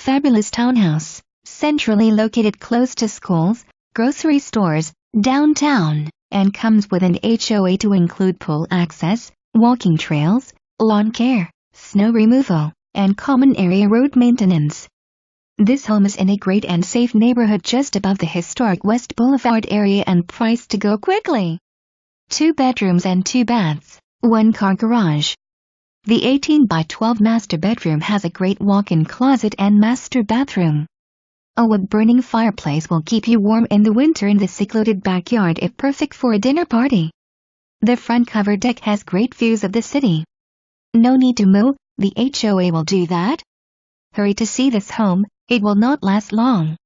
fabulous townhouse, centrally located close to schools, grocery stores, downtown, and comes with an HOA to include pool access, walking trails, lawn care, snow removal, and common area road maintenance. This home is in a great and safe neighborhood just above the historic West Blvd area and priced to go quickly. 2 bedrooms and 2 baths, 1-car garage. The 18 by 12 master bedroom has a great walk-in closet and master bathroom. A wood-burning fireplace will keep you warm in the winter in the secluded backyard, if perfect for a dinner party. The front covered deck has great views of the city. No need to move, the HOA will do that. Hurry to see this home, it will not last long.